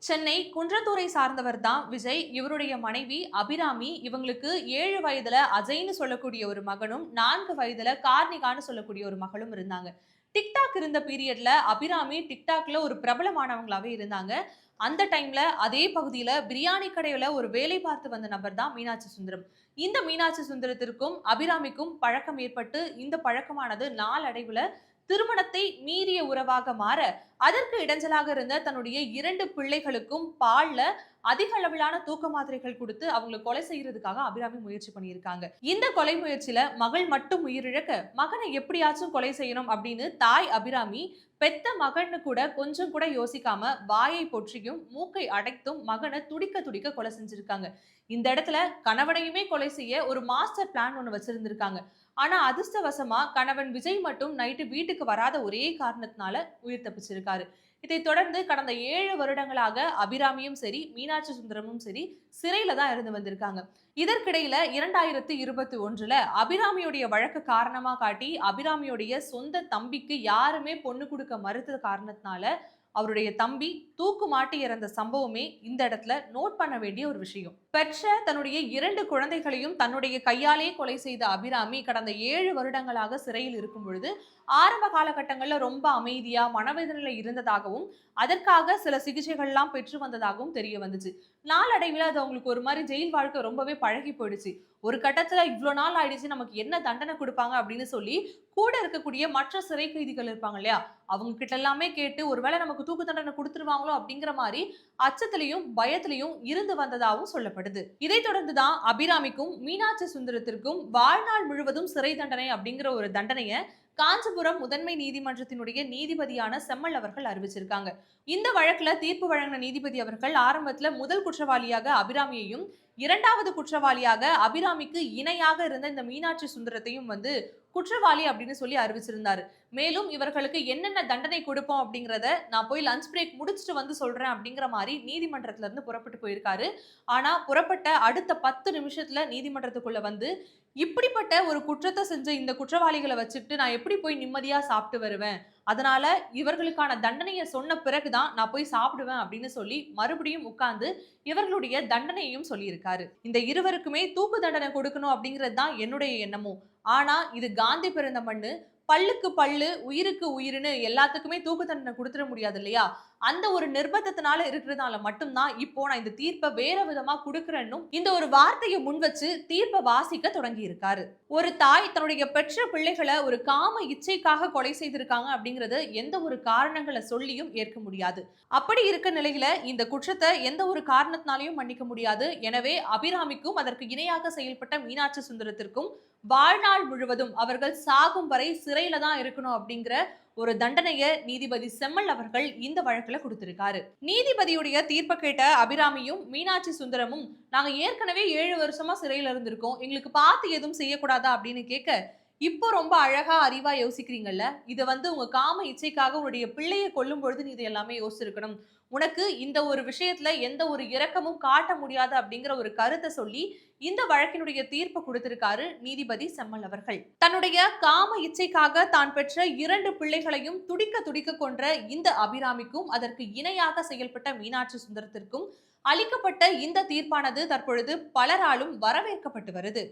சென்னை குன்றத்தூரை சார்ந்தவர் தான் விஜய். இவருடைய மனைவி அபிராமி. இவங்களுக்கு 7 வயதுல அஜய்ன்னு சொல்லக்கூடிய ஒரு மகனும், 4 வயதுல கார்னிகான்னு சொல்லக்கூடிய ஒரு மகளும் இருந்தாங்க. டிக்டாக் இருந்த பீரியட்ல அபிராமி டிக்டாக்ல ஒரு பிரபலமானவங்களாவே இருந்தாங்க. அந்த டைம்ல அதே பகுதியில பிரியாணி கடையில ஒரு வேலை பார்த்து வந்த நபர் தான் மீனாட்சி சுந்தரம். இந்த மீனாட்சி சுந்தரத்திற்கும் அபிராமிக்கும் பழக்கம் ஏற்பட்டு, இந்த பழக்கமானது நாளடைவுல திருமணத்தை மீறிய உறவாக மாற, அதற்கு இடைஞ்சலாக இருந்த தன்னுடைய 2 பிள்ளைகளுக்கும் பால்ல அதிக அளவிலான தூக்க மாத்திரைகள் குடுத்து அவங்கள கொலை செய்யறதுக்காக அபிராமி முயற்சி பண்ணியிருக்காங்க. இந்த கொலை முயற்சியில மகள் மட்டும் உயிரிழக்க, மகனை எப்படியாச்சும் கொலை செய்யணும் அப்படின்னு தாய் அபிராமி பெத்த மகன்னு கூட கொஞ்சம் கூட யோசிக்காம வாயை பொற்றியும் மூக்கை அடைத்தும் மகனை துடிக்க துடிக்க கொலை செஞ்சிருக்காங்க. இந்த இடத்துல கணவனையுமே கொலை செய்ய ஒரு மாஸ்டர் பிளான் ஒண்ணு வச்சிருந்திருக்காங்க. ஆனா அதிர்ஷ்டவசமா கணவன் விஜய் மட்டும் நைட்டு வீட்டுக்கு வராத ஒரே காரணத்தினால உயிர் தப்பிச்சிருக்காரு. இதைத் தொடர்ந்து கடந்த 7 வருடங்களாக அபிராமியும் சரி, மீனாட்சி சுந்தரமும் சரி சிறையில தான் இருந்து வந்திருக்காங்க. இதற்கிடையில 2021ல அபிராமியுடைய வழக்கு காரணமா காட்டி, அபிராமியுடைய சொந்த தம்பிக்கு யாருமே பொண்ணு கொடுக்க மறுத்த காரணத்தினால அவருடைய தம்பி தூக்கு மாட்டி இறந்த சம்பவமே இந்த இடத்துல நோட் பண்ண வேண்டிய ஒரு விஷயம். பெற்ற தன்னுடைய 2 குழந்தைகளையும் தன்னுடைய கையாலே கொலை செய்த அபிராமி கடந்த 7 வருடங்களாக சிறையில் இருக்கும் பொழுது ஆரம்ப காலகட்டங்கள்ல ரொம்ப அமைதியா மனவேதனையில இருந்ததாகவும், அதற்காக சில சிகிச்சைகள்லாம் பெற்று வந்ததாகவும் தெரிய வந்துச்சு. நாளடைவில் அது அவங்களுக்கு ஒரு மாதிரி ஜெயில் வாழ்க்கை ரொம்பவே பழகி போயிடுச்சு. ஒரு கட்டத்துல இவ்வளவு நாள் ஆயிடுச்சு, நமக்கு என்ன தண்டனை கொடுப்பாங்க அப்படின்னு சொல்லி கூட இருக்கக்கூடிய மற்ற சிறை கைதிகள் இருப்பாங்க இல்லையா, அவங்க கிட்ட எல்லாமே கேட்டு ஒருவேளை நமக்கு தூக்கு தண்டனை கொடுத்துருவாங்களோ அப்படிங்கிற மாதிரி அச்சத்திலையும் பயத்திலையும் இருந்து வந்ததாகவும் சொல்லப்படுது. இதைத் தொடர்ந்துதான் அபிராமிக்கும் மீனாட்சி சுந்தரத்திற்கும் வாழ்நாள் முழுவதும் சிறை தண்டனை அப்படிங்கிற ஒரு தண்டனையை காஞ்சிபுரம் முதன்மை நீதிமன்றத்தினுடைய நீதிபதியான செம்மல் அவர்கள் அறிவிச்சிருக்காங்க. இந்த வழக்குல தீர்ப்பு வழங்கின நீதிபதி அவர்கள் ஆரம்பத்துல முதல் குற்றவாளியாக அபிராமியையும், 2வது குற்றவாளியாக அபிராமிக்கு இணையாக இருந்த இந்த மீனாட்சி சுந்தரத்தையும் குற்றவாளி அப்படின்னு சொல்லி அறிவிச்சிருந்தாரு. மேலும் இவர்களுக்கு என்னென்ன தண்டனை கொடுப்போம் அப்படிங்கறத நான் போய் லஞ்ச் பிரேக் முடிச்சுட்டு சொல்றேன் அப்படிங்கிற மாதிரி நீதிமன்றத்துல இருந்து புறப்பட்டு போயிருக்காரு. ஆனா புறப்பட்ட அடுத்த 10 நிமிஷத்துல நீதிமன்றத்துக்குள்ள இப்படிப்பட்ட ஒரு குற்றத்தை செஞ்ச இந்த குற்றவாளிகளை வச்சுட்டு நான் எப்படி போய் நிம்மதியா சாப்பிட்டு வருவேன், அதனால இவர்களுக்கான தண்டனையை சொன்ன பிறகுதான் நான் போய் சாப்பிடுவேன் அப்படின்னு சொல்லி மறுபடியும் உட்கார்ந்து இவர்களுடைய தண்டனையையும் சொல்லியிருக்காரு. இந்த இருவருக்குமே தூக்கு தண்டனை கொடுக்கணும் அப்படிங்கிறது தான் என்னுடைய எண்ணமும். ஆனா இது காந்தி பிறந்த மண்ணு, பல்லுக்கு பல்லு உயிருக்கு உயிர்னு எல்லாத்துக்குமே தூக்கு தண்டனை கொடுத்துட முடியாது இல்லையா? அந்த ஒரு நிர்பந்தத்தினால இருக்கிறதுனால மட்டும்தான் இப்போ நான் இந்த தீர்ப்பை வேற விதமா கொடுக்கிறேன்னு இந்த ஒரு வார்த்தையை முன் வச்சு தீர்ப்பை வாசிக்க தொடங்கி இருக்காரு. ஒரு தாய் தன்னுடைய பெற்ற பிள்ளைகளை ஒரு காம இச்சைக்காக கொலை செய்திருக்காங்க அப்படிங்கறது எந்த ஒரு காரணங்களை சொல்லியும் ஏற்க முடியாது. அப்படி இருக்க நிலையில இந்த குற்றத்தை எந்த ஒரு காரணத்தினாலையும் மன்னிக்க முடியாது. எனவே அபிராமிக்கும் அதற்கு இணையாக செயல்பட்ட மீனாட்சி சுந்தரத்திற்கும் வாழ்நாள் முழுவதும் அவர்கள் சாகும் வரை சிறையில தான் இருக்கணும் அப்படிங்கிற ஒரு தண்டனையை நீதிபதி செம்மல் அவர்கள் இந்த வழக்குல கொடுத்திருக்காரு. நீதிபதியுடைய தீர்ப்பை கேட்ட அபிராமியும் மீனாட்சி சுந்தரமும், நாங்க ஏற்கனவே 7 வருஷமா சிறையில இருந்திருக்கோம், எங்களுக்கு பார்த்து எதுவும் செய்யக்கூடாதா அப்படின்னு கேட்க, இப்போ ரொம்ப அழகா அறிவா யோசிக்கிறீங்கல்ல, இது உங்க காம இச்சைக்காக உன்னுடைய பிள்ளையை கொல்லும் பொழுது நீ இது எல்லாமே யோசிச்சிருக்கணும், உனக்கு இந்த ஒரு விஷயத்துல எந்த ஒரு இரக்கமும் காட்ட முடியாது அப்படிங்கிற ஒரு கருத்தை சொல்லி இந்த வழக்கினுடைய தீர்ப்பு கொடுத்திருக்காரு நீதிபதி செம்மல் அவர்கள். தன்னுடைய காம இச்சைக்காக தான் பெற்ற 2 பிள்ளைகளையும் துடிக்க துடிக்க கொன்ற இந்த அபிராமிக்கும் அதற்கு இணையாக செயல்பட்ட மீனாட்சி சுந்தரத்திற்கும் அளிக்கப்பட்ட இந்த தீர்ப்பானது தற்பொழுது பலராலும் வரவேற்கப்பட்டு வருது.